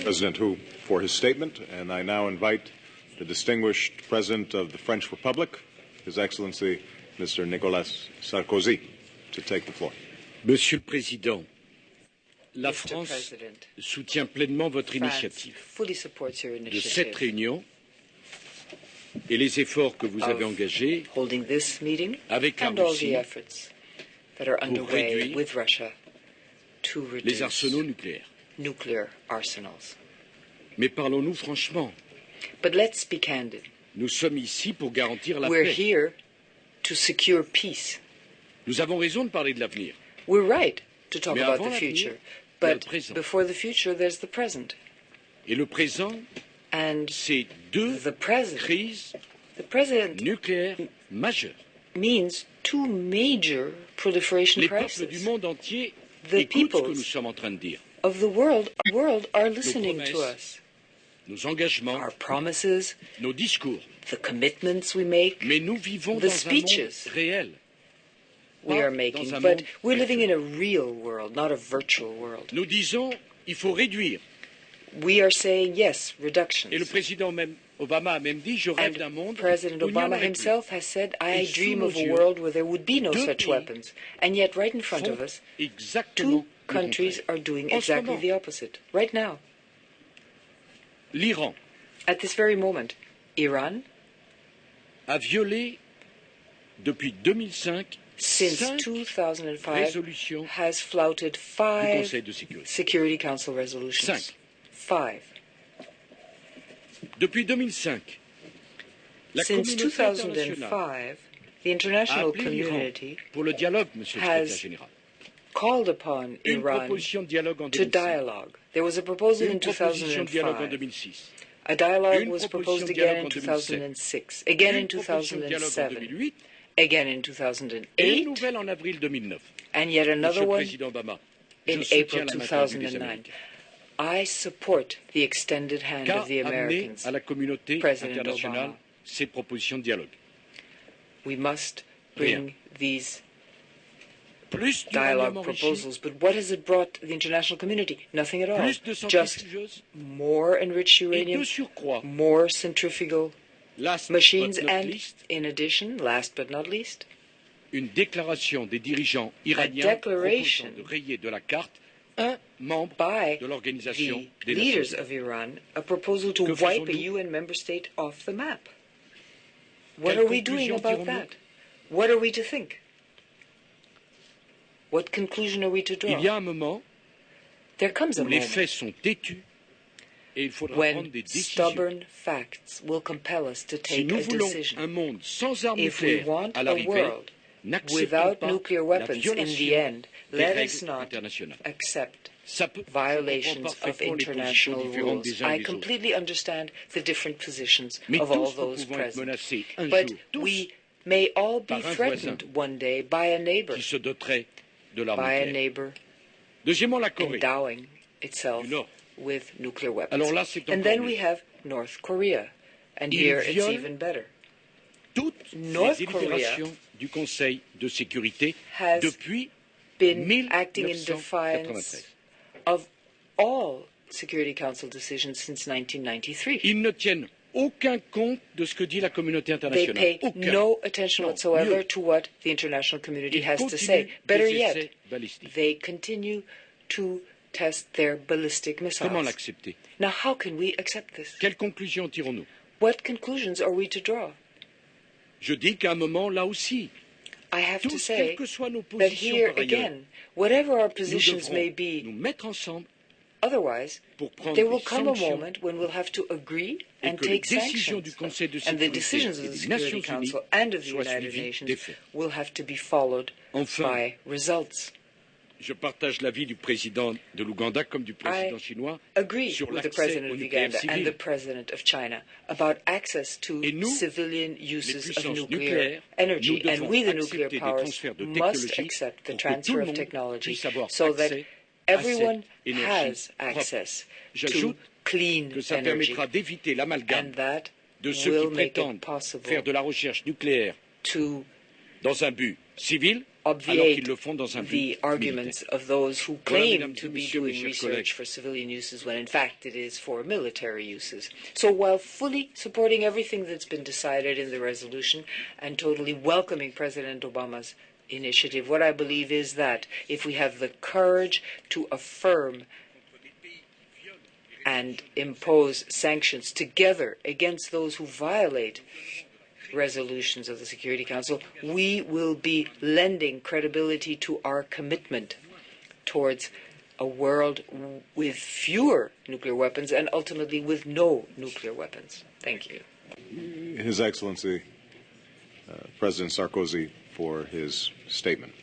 President Hu for his statement, and I now invite the distinguished President of the French Republic, His Excellency Mr. Nicolas Sarkozy, to take the floor. Monsieur le Président, la France soutient pleinement votre initiative de cette réunion et les efforts que vous avez engagés avec la Russie pour réduire les arsenaux nucléaires. Mais parlons-nous franchement. Nous sommes ici pour garantir la paix. Nous avons raison de parler de l'avenir. We're right to talk Mais about avant the future, le but présent. before the future, there's the present. Et le présent, And c'est deux the present crises nucléaires majeures. means two major proliferation Les peuples crises. du monde entier The écoutent ce que peoples nous sommes en train de dire. of the world are listening to promesses, us. Nos engagements, Our promises, nos discours. the commitments we make, Mais nous vivons the dans speeches un monde réel. we Pas are making, dans un but monde we're living in virtuel. a real world, not a virtual world. Nous disons il faut réduire. We are saying yes, Et le reductions. président Obama a même dit je rêve d'un And monde President où il n'y en Obama aurait himself has said, I Et sous dream nos of a yeux, world where there would be no deux such pays weapons. And yet, right in front of font us, exactement two le countries contraire. are doing En ce exactly moment, the opposite. Right now, l'Iran at this very moment, Iran, a violé depuis 2005 since 5 2005, résolutions has flouted du 5 Conseil de sécurité. Security Council resolutions. 5. 5. Depuis 2005, la Since communauté internationale 2005, the a international appelé l'Iran community pour le dialogue, Monsieur le has Secrétaire général. called upon Une Iran proposition de dialogue en to 2005. dialogue. There was a proposal in Une proposition de dialogue en 2005. 2006. A dialogue Une was proposition proposed de again dialogue in en 2007. 2006, again in Une proposition de dialogue en 2007, 2008 again in et une 2008, nouvelle en avril 2009. and yet Monsieur another le one Président Obama, je in soutiens April la main tendue des 2009. Américains. I support the extended hand Qu'a of the amené Americans. à la communauté President internationale Obama. ces propositions de dialogue? We must bring these Plus dialogue d'uranium enrichi, proposals, but what has it brought the international community? Nothing at all. plus de Just centrifugeuses more enriched et de uranium, surcroît, more centrifugal last machines, but not and least, in addition, last but not least, une déclaration des dirigeants iraniens declaration proposant de rayer de la carte un membre by de l'Organisation the des leaders Nations of Iran, a proposal to Que wipe a faisons-nous? UN member state off the map. What Quelle are we doing conclusion about tirons-nous? that? What are we to think? What conclusion are we to Il draw? y a un moment There comes a où les moment faits sont têtus et il faudra prendre when des décisions. stubborn facts will compel us to Si take nous a voulons decision. un monde sans armes If we nucléaires want à a l'arrivée, world n'acceptons without pas nuclear la weapons in violation the end, des let règles us not internationales. accept Ça peut, je violations comprends of parfaitement les positions international différentes rules. des uns I des autres. completely understand the different positions Mais of all tous nous those pouvons être present. menacés un But jour, tous, we may all be par un threatened voisin one day by a neighbor, qui se doterait de l'arme by a nucléaire. neighbor Deuxièmement, la Corée endowing itself du Nord. with nuclear weapons. Alors là, c'est And encore then mieux. we have North Korea. And Il here it's viole even better. Toutes North les délibérations du Conseil de sécurité has depuis been acting in 1993. defiance of all Security Council decisions since 1993. Ils ne tiennent aucun compte de ce que dit la communauté They internationale. pay Aucun. no attention Non, whatsoever mieux. to what the international community Ils has to continuent say. Better des essais yet, balistiques. they continue to test their ballistic Comment missiles. l'accepter? Now, how can we accept this? Quelles conclusions tirons-nous? What conclusions are we to draw? Je dis qu'à un moment, là aussi, I have to tous, say quelles que soient nos that positions here par ailleurs, again, whatever our nous positions may devrons be nous mettre ensemble otherwise, pour prendre there will des come a sanctions moment when we'll have to agree et and que les take décisions du sanctions. Conseil de And the sécurité decisions et of the des Security Nations Unies Council and of the soient United suivies Nations d'effets. will have to be followed Enfin, by results. je partage l'avis du président de l'Ouganda comme du président I chinois agree sur with the l'accès President au of nucléaire Uganda and the civil. President of China about access to Et nous, civilian les uses of puissances nuclear nucléaires, energy. nous And devons we, the nuclear accepter des powers, transferts de must technologie accept the pour que tout transfer le of monde technology puisse avoir so that accès everyone à cette énergie has propre. access to J'ajoute clean que ça energy. permettra d'éviter l'amalgame And that de ceux will qui make it prétendent possible faire de la recherche nucléaire to dans un but civil obviate le font dans un the but arguments militaire. of those who Voilà, claim mesdames to et be messieurs, mes doing chers research collègues. for civilian uses when in fact it is for military uses. So while fully supporting everything that's been decided in the resolution and totally welcoming President Obama's initiative, what I believe is that if we have the courage to affirm and impose sanctions together against those who violate resolutions of the Security Council, we will be lending credibility to our commitment towards a world with fewer nuclear weapons and ultimately with no nuclear weapons. Thank you. His Excellency, President Sarkozy, for his statement.